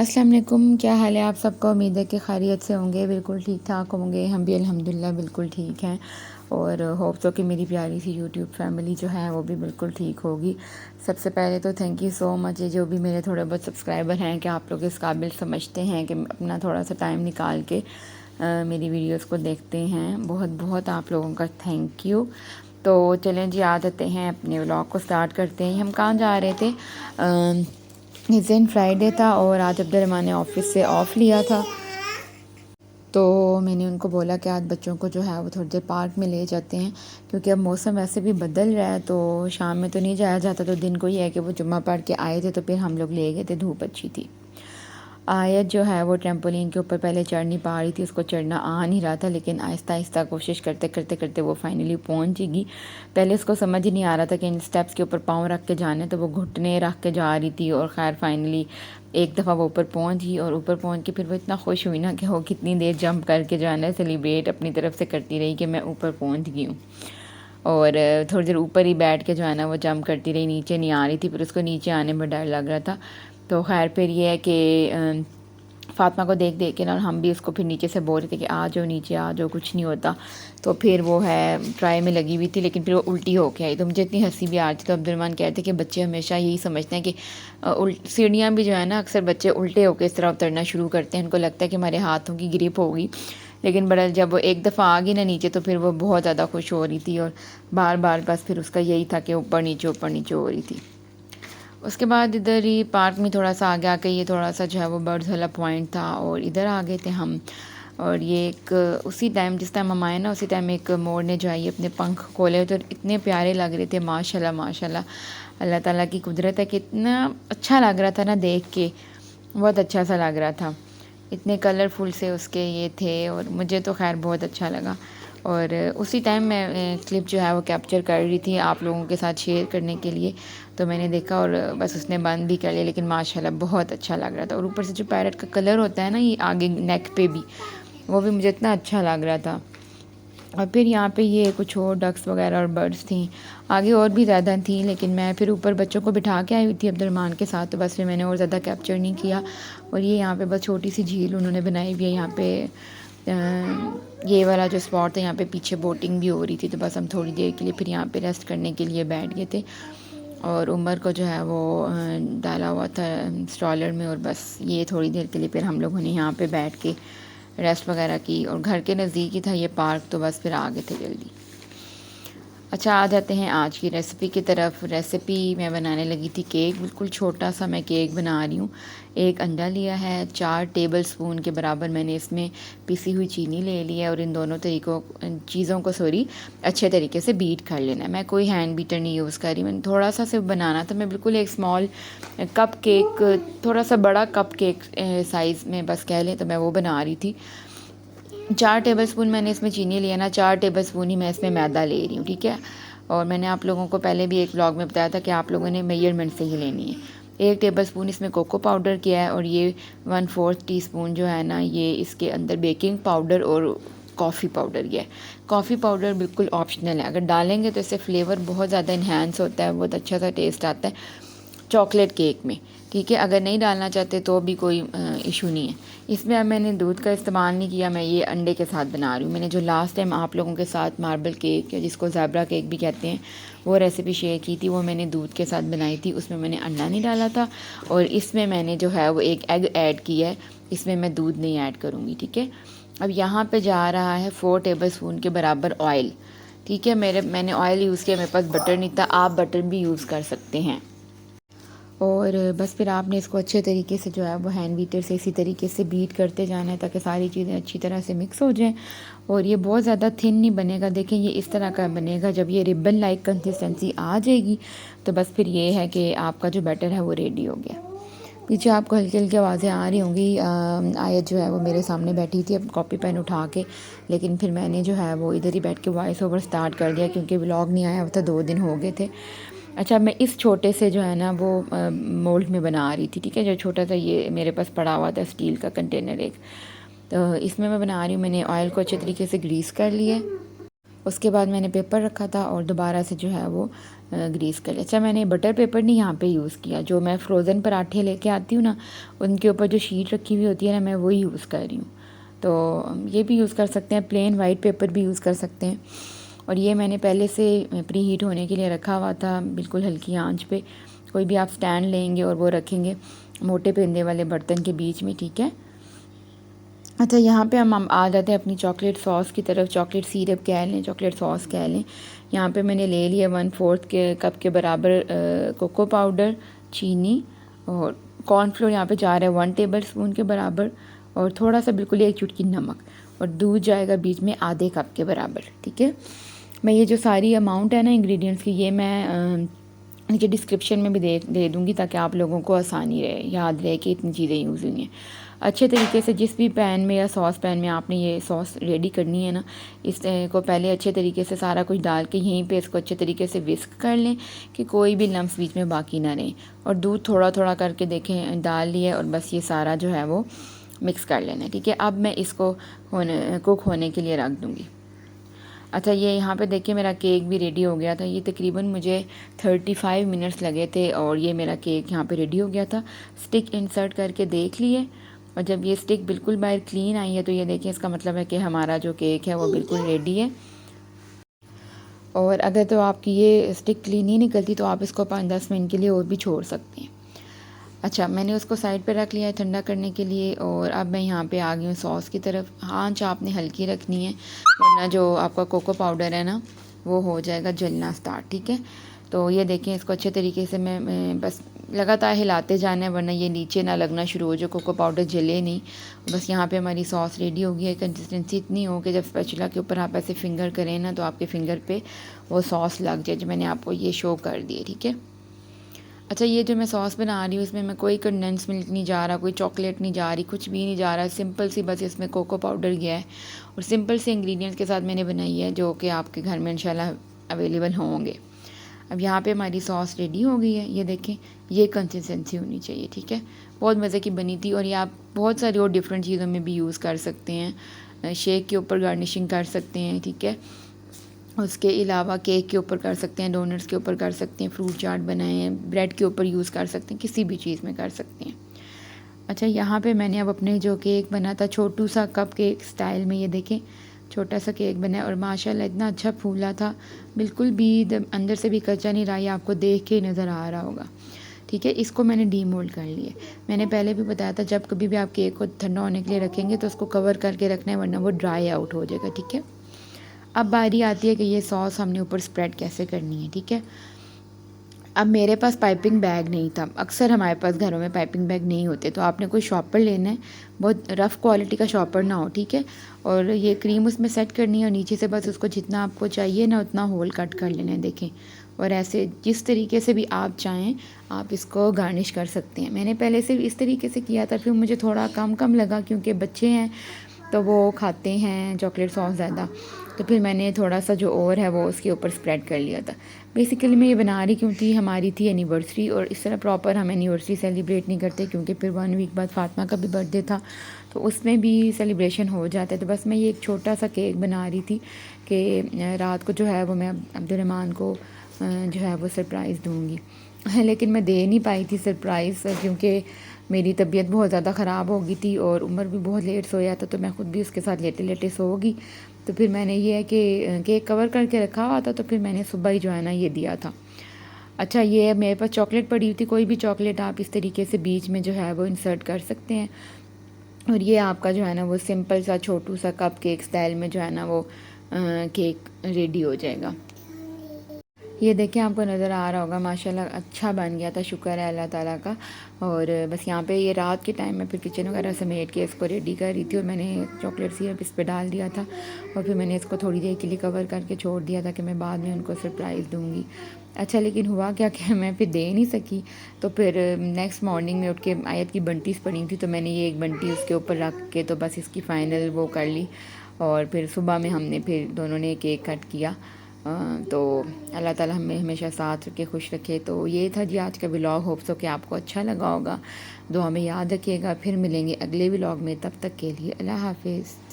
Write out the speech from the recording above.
अस्सलाम वालेकुम। क्या हाल है आप सबका? उम्मीद है कि खैरियत से होंगे, बिल्कुल ठीक ठाक होंगे। हम भी अल्हम्दुलिल्लाह बिल्कुल ठीक हैं और होप तो कि मेरी प्यारी सी यूट्यूब फैमिली जो है वो भी बिल्कुल ठीक होगी। सबसे पहले तो थैंक यू सो मच, ये जो भी मेरे थोड़े बहुत सब्सक्राइबर हैं कि आप लोग इस काबिल समझते हैं कि अपना थोड़ा सा टाइम निकाल के मेरी वीडियोस को देखते हैं। बहुत बहुत आप लोगों का थैंक यू। तो चलें जी, आ जाते हैं अपने व्लॉग को स्टार्ट करते हैं। हम कहाँ जा रहे थे? इस दिन फ्राइडे था और आज अब्दुलरहमान ने ऑफ़िस से ऑफ़ लिया था, तो मैंने उनको बोला कि आज बच्चों को जो है वो थोड़ी देर पार्क में ले जाते हैं, क्योंकि अब मौसम वैसे भी बदल रहा है तो शाम में तो नहीं जाया जाता। तो दिन को ही है कि वो जुम्मा पढ़ के आए थे तो फिर हम लोग ले गए थे, धूप अच्छी थी। आयत जो है वो ट्रैम्पोलिन के ऊपर पहले चढ़ नहीं पा रही थी, उसको चढ़ना आ नहीं रहा था, लेकिन आहिस्ता आहिस्ता कोशिश करते करते करते वो फाइनली पहुंचेगी। पहले उसको समझ ही नहीं आ रहा था कि इन स्टेप्स के ऊपर पाँव रख के जाने, तो वो घुटने रख के जा रही थी और खैर फाइनली एक दफ़ा वो ऊपर पहुंच गई। और ऊपर पहुंच के फिर वो इतना खुश हुई ना कि वो कितनी देर जंप करके जो है ना सेलिब्रेट अपनी तरफ से करती रही कि मैं ऊपर पहुँच गई हूँ। और थोड़ी देर ऊपर ही बैठ के जो है ना वो जंप करती रही, नीचे नहीं आ रही थी। फिर उसको नीचे आने में डर लग रहा था। तो खैर फिर ये है कि फ़ातिमा को देख देख के ना हम भी उसको फिर नीचे से बोल रहे थे कि आ जाओ नीचे आ जाओ, कुछ नहीं होता। तो फिर वो है ट्राई में लगी हुई थी, लेकिन फिर वो उल्टी होके आई। तो मुझे इतनी हंसी भी आ रही थी। तो अब्दुलरहमान कहते कि बच्चे हमेशा यही समझते हैं कि सीढ़ियाँ भी जो है ना अक्सर बच्चे उल्टे होकर इस तरह उतरना शुरू करते हैं। उनको लगता है कि हमारे हाथों की ग्रिप होगी, लेकिन बड़ा जब वो एक दफ़ा आ गई ना नीचे तो फिर वो बहुत ज़्यादा खुश हो रही थी और बार बार बस फिर उसका यही था कि ऊपर नीचे हो रही थी। उसके बाद इधर ही पार्क में थोड़ा सा आगे आके ये थोड़ा सा जो है वो बर्ड्स वाला पॉइंट था और इधर आ गए थे हम। और ये एक उसी टाइम जिस टाइम हम आए ना उसी टाइम एक मोर ने जो है ये अपने पंख खोले तो इतने प्यारे लग रहे थे। माशाल्लाह माशाल्लाह, अल्लाह ताला की कुदरत है कि इतना अच्छा लग रहा था ना देख के, बहुत अच्छा सा लग रहा था। इतने कलरफुल से उसके ये थे और मुझे तो खैर बहुत अच्छा लगा। और उसी टाइम मैं क्लिप जो है वो कैप्चर कर रही थी आप लोगों के साथ शेयर करने के लिए। तो मैंने देखा और बस उसने बंद भी कर लिया, लेकिन माशाल्लाह बहुत अच्छा लग रहा था। और ऊपर से जो पैरट का कलर होता है ना ये आगे नेक पे भी, वो भी मुझे इतना अच्छा लग रहा था। और फिर यहाँ पे ये कुछ और डक्स वगैरह और बर्ड्स थी, आगे और भी ज़्यादा थी, लेकिन मैं फिर ऊपर बच्चों को बिठा के आई हुई थी अब्दुलरहमान के साथ, तो बस फिर मैंने और ज़्यादा कैप्चर नहीं किया। और ये यहाँ पे बस छोटी सी झील उन्होंने बनाई हुई है यहाँ पे। ये वाला जो स्पॉट था यहाँ पे पीछे बोटिंग भी हो रही थी, तो बस हम थोड़ी देर के लिए फिर यहाँ पे रेस्ट करने के लिए बैठ गए थे। और उमर को जो है वो डाला हुआ था स्ट्रॉलर में, और बस ये थोड़ी देर के लिए फिर हम लोगों ने यहाँ पे बैठ के रेस्ट वगैरह की। और घर के नज़दीक ही था ये पार्क, तो बस फिर आ गए थे जल्दी। अच्छा, आ जाते हैं आज की रेसिपी की तरफ। रेसिपी मैं बनाने लगी थी केक, बिल्कुल छोटा सा मैं केक बना रही हूँ। एक अंडा लिया है, 4 टेबल स्पून के बराबर मैंने इसमें पिसी हुई चीनी ले ली है और इन दोनों चीज़ों को अच्छे तरीके से बीट कर लेना है। मैं कोई हैंड बीटर नहीं यूज़ कर रही, मैंने थोड़ा सा सिर्फ बनाना था। मैं बिल्कुल एक स्मॉल कप केक, थोड़ा सा बड़ा कप केक साइज़ में बस कह लें, तो मैं वो बना रही थी। 4 टेबलस्पून मैंने इसमें चीनी लिया ना, 4 टेबलस्पून ही मैं इसमें मैदा ले रही हूँ, ठीक है। और मैंने आप लोगों को पहले भी एक व्लॉग में बताया था कि आप लोगों ने मेजरमेंट से ही लेनी है। 1 टेबलस्पून इसमें कोको पाउडर किया है और ये 1/4 टीस्पून जो है ना ये इसके अंदर बेकिंग पाउडर और कॉफ़ी पाउडर किया है। कॉफ़ी पाउडर बिल्कुल ऑप्शनल है, अगर डालेंगे तो इससे फ्लेवर बहुत ज़्यादा इन्हेंस होता है, बहुत अच्छा सा टेस्ट आता है चॉकलेट केक में, ठीक है। अगर नहीं डालना चाहते तो भी कोई इशू नहीं है। इसमें अब मैंने दूध का इस्तेमाल नहीं किया, मैं ये अंडे के साथ बना रही हूँ। मैंने जो लास्ट टाइम आप लोगों के साथ मार्बल केक या जिसको ज़ेब्रा केक भी कहते हैं वो रेसिपी शेयर की थी, वो मैंने दूध के साथ बनाई थी। उसमें मैंने अंडा नहीं डाला था और इसमें मैंने जो है वो एक एग ऐड किया है, इसमें मैं दूध नहीं ऐड करूँगी, ठीक है। अब यहाँ पर जा रहा है 4 टेबलस्पून के बराबर ऑयल, ठीक है। मैंने ऑयल यूज़ किया, मेरे पास बटर नहीं था, आप बटर भी यूज़ कर सकते हैं। और बस फिर आपने इसको अच्छे तरीके से जो है वो हैंड बीटर से इसी तरीके से बीट करते जाना है ताकि सारी चीज़ें अच्छी तरह से मिक्स हो जाएं। और ये बहुत ज़्यादा थिन नहीं बनेगा, देखें ये इस तरह का बनेगा। जब ये रिबन लाइक कंसिस्टेंसी आ जाएगी तो बस फिर ये है कि आपका जो बैटर है वो रेडी हो गया। पीछे आपको हल्की हल्की आवाज़ें आ रही होंगी। आयत जो है वो मेरे सामने बैठी थी अब कॉपी पेन उठा के, लेकिन फिर मैंने जो है वो इधर ही बैठ के वॉइस ओवर स्टार्ट कर दिया क्योंकि व्लॉग नहीं आया था, 2 दिन हो गए थे। अच्छा, मैं इस छोटे से जो है ना वो मोल्ड में बना रही थी, ठीक है। जो छोटा सा ये मेरे पास पड़ा हुआ था स्टील का कंटेनर एक, तो इसमें मैं बना रही हूँ। मैंने ऑयल को अच्छे तरीके से ग्रीस कर लिया उसके बाद मैंने पेपर रखा था और दोबारा से जो है वो ग्रीस कर लिया। अच्छा, मैंने बटर पेपर नहीं यहाँ पे यूज़ किया, जो मैं फ़्रोज़न पराठे लेके आती हूँ ना, उनके ऊपर जो शीट रखी हुई होती है ना, मैं वही यूज़ कर रही हूँ। तो ये भी यूज़ कर सकते हैं, प्लेन वाइट पेपर भी यूज़ कर सकते हैं। और ये मैंने पहले से प्री हीट होने के लिए रखा हुआ था, बिल्कुल हल्की आंच पे। कोई भी आप स्टैंड लेंगे और वो रखेंगे मोटे पेंदे वाले बर्तन के बीच में, ठीक है। अच्छा, यहाँ पे हम आ जाते हैं अपनी चॉकलेट सॉस की तरफ। चॉकलेट सिरप कह लें, चॉकलेट सॉस कह लें। यहाँ पे मैंने ले लिया 1/4 के कप के बराबर कोको पाउडर, चीनी और कॉर्नफ्लोर यहाँ पे जा रहा है 1 टेबल स्पून के बराबर, और थोड़ा सा बिल्कुल 1 चुटकी नमक, और दूध जाएगा बीच में आधे कप के बराबर, ठीक है। मैं ये जो सारी अमाउंट है ना इंग्रेडिएंट्स की, ये मैं नीचे डिस्क्रिप्शन में भी दे दूँगी, ताकि आप लोगों को आसानी रहे, याद रहे कि इतनी चीज़ें यूज़ हुई हैं। अच्छे तरीके से जिस भी पैन में या सॉस पैन में आपने ये सॉस रेडी करनी है ना, इस को पहले अच्छे तरीके से सारा कुछ डाल के यहीं पे इसको अच्छे तरीके से विस्क कर लें कि कोई भी लम्स बीच में बाकी ना रहे। और दूध थोड़ा थोड़ा करके देखें डाल लिया, और बस ये सारा जो है वो मिक्स कर लेना है, ठीक है। अब मैं इसको कुक होने के लिए रख दूँगी। अच्छा, ये यहाँ पे देखिए मेरा केक भी रेडी हो गया था। ये तकरीबन मुझे 35 मिनट्स लगे थे, और ये मेरा केक यहाँ पे रेडी हो गया था। स्टिक इंसर्ट करके देख लिए, और जब ये स्टिक बिल्कुल बाहर क्लीन आई है तो ये देखिए इसका मतलब है कि हमारा जो केक है वो बिल्कुल रेडी है। और अगर तो आपकी ये स्टिक क्लीन ही निकलती तो आप इसको 5-10 मिनट के लिए और भी छोड़ सकते हैं। अच्छा, मैंने उसको साइड पे रख लिया है ठंडा करने के लिए, और अब मैं यहाँ पे आ गई हूँ सॉस की तरफ। आँच आपने हल्की रखनी है, वरना जो आपका कोको पाउडर है ना वो हो जाएगा जलना स्टार्ट, ठीक है। तो ये देखें, इसको अच्छे तरीके से मैं बस लगातार हिलाते जाना है, वरना ये नीचे ना लगना शुरू हो, जो कोको पाउडर जले नहीं। बस यहाँ पे हमारी सॉस रेडी हो गई है। कंसिस्टेंसी इतनी हो कि जब स्पैचुला के ऊपर आप ऐसे फिंगर करें ना, तो आपके फिंगर पे वो सॉस लग जाए, जो मैंने आपको ये शो कर दी है, ठीक है। अच्छा, ये जो मैं सॉस बना रही हूँ इसमें मैं कोई कंडेंस मिल्क नहीं जा रहा, कोई चॉकलेट नहीं जा रही, कुछ भी नहीं जा रहा है। सिंपल सी बस इसमें कोको पाउडर गया है, और सिंपल से इंग्रेडिएंट्स के साथ मैंने बनाई है, जो कि आपके घर में इंशाल्लाह अवेलेबल होंगे। अब यहाँ पे हमारी सॉस रेडी हो गई है। ये देखें, ये कंसिस्टेंसी होनी चाहिए, ठीक है। बहुत मज़े की बनी थी, और ये आप बहुत सारी और डिफरेंट चीज़ों में भी यूज़ कर सकते हैं। शेक के ऊपर गार्निशिंग कर सकते हैं, ठीक है। उसके अलावा केक के ऊपर कर सकते हैं, डोनट्स के ऊपर कर सकते हैं, फ्रूट चाट बनाए हैं, ब्रेड के ऊपर यूज़ कर सकते हैं, किसी भी चीज़ में कर सकते हैं। अच्छा, यहाँ पे मैंने अब अपने जो केक बना था छोटू सा कप केक स्टाइल में, ये देखें छोटा सा केक बना है, और माशाल्लाह इतना अच्छा फूला था, बिल्कुल भी अंदर से भी कच्चा नहीं रहा, ये आपको देख के नज़र आ रहा होगा, ठीक है। इसको मैंने डीमोल्ड कर लिया। मैंने पहले भी बताया था, जब कभी भी आप केक को ठंडा होने के लिए रखेंगे तो उसको कवर करके रखना है, वरना वो ड्राई आउट हो जाएगा, ठीक है। अब बारी आती है कि ये सॉस हमने ऊपर स्प्रेड कैसे करनी है, ठीक है। अब मेरे पास पाइपिंग बैग नहीं था। अक्सर हमारे पास घरों में पाइपिंग बैग नहीं होते, तो आपने कोई शॉपर लेना है, बहुत रफ़ क्वालिटी का शॉपर ना हो, ठीक है। और ये क्रीम उसमें सेट करनी है, और नीचे से बस उसको जितना आपको चाहिए ना उतना होल कट कर लेना है, देखें। और ऐसे जिस तरीके से भी आप चाहें आप इसको गार्निश कर सकते हैं। मैंने पहले से इस तरीके से किया था, फिर मुझे थोड़ा कम कम लगा, क्योंकि बच्चे हैं तो वो खाते हैं चॉकलेट सॉस ज़्यादा, तो फिर मैंने थोड़ा सा जो और है वो उसके ऊपर स्प्रेड कर लिया था। बेसिकली मैं ये बना रही क्यों थी, हमारी थी एनिवर्सरी, और इस तरह प्रॉपर हम एनिवर्सरी सेलिब्रेट नहीं करते, क्योंकि फिर 1 वीक बाद फातिमा का भी बर्थडे था, तो उसमें भी सेलिब्रेशन हो जाता है। तो बस मैं ये एक छोटा सा केक बना रही थी कि रात को जो है वो मैं अब्दुर्रहमान को जो है वो सरप्राइज़ दूँगी। लेकिन मैं दे नहीं पाई थी सरप्राइज़, क्योंकि मेरी तबीयत बहुत ज़्यादा ख़राब हो गई थी, और उमर भी बहुत लेट सोया था, तो मैं ख़ुद भी उसके साथ लेटे लेटे सो गई। तो फिर मैंने ये है कि केक कवर करके रखा हुआ था, तो फिर मैंने सुबह ही जो है ना ये दिया था। अच्छा, ये मेरे पास चॉकलेट पड़ी हुई थी, कोई भी चॉकलेट आप इस तरीके से बीच में जो है वो इंसर्ट कर सकते हैं, और ये आपका जो है ना वो सिंपल सा छोटू सा कप केक स्टाइल में जो है ना वो केक रेडी हो जाएगा। ये देखें, आपको नज़र आ रहा होगा माशाल्लाह अच्छा बन गया था, शुक्र है अल्लाह ताला का। और बस यहाँ पे ये रात के टाइम में फिर किचन वगैरह समेट के इसको रेडी कर रही थी, और मैंने चॉकलेट सिरप इस पे डाल दिया था, और फिर मैंने इसको थोड़ी देर के लिए कवर करके छोड़ दिया था कि मैं बाद में उनको सरप्राइज़ दूँगी। अच्छा, लेकिन हुआ क्या कि मैं फिर दे नहीं सकी, तो फिर नेक्स्ट मॉर्निंग में उठ के आयत की बंटीज़ पड़ी थी, तो मैंने ये एक बंटी उसके ऊपर रख के तो बस इसकी फ़ाइनल वो कर ली, और फिर सुबह में हमने फिर दोनों ने केक कट किया। तो अल्लाह ताला हमें हमेशा साथ रखे, खुश रखे। तो ये था जी आज का व्लॉग, होप सो कि आपको अच्छा लगा होगा। दुआ में याद रखिएगा, फिर मिलेंगे अगले व्लॉग में, तब तक के लिए अल्लाह हाफिज़।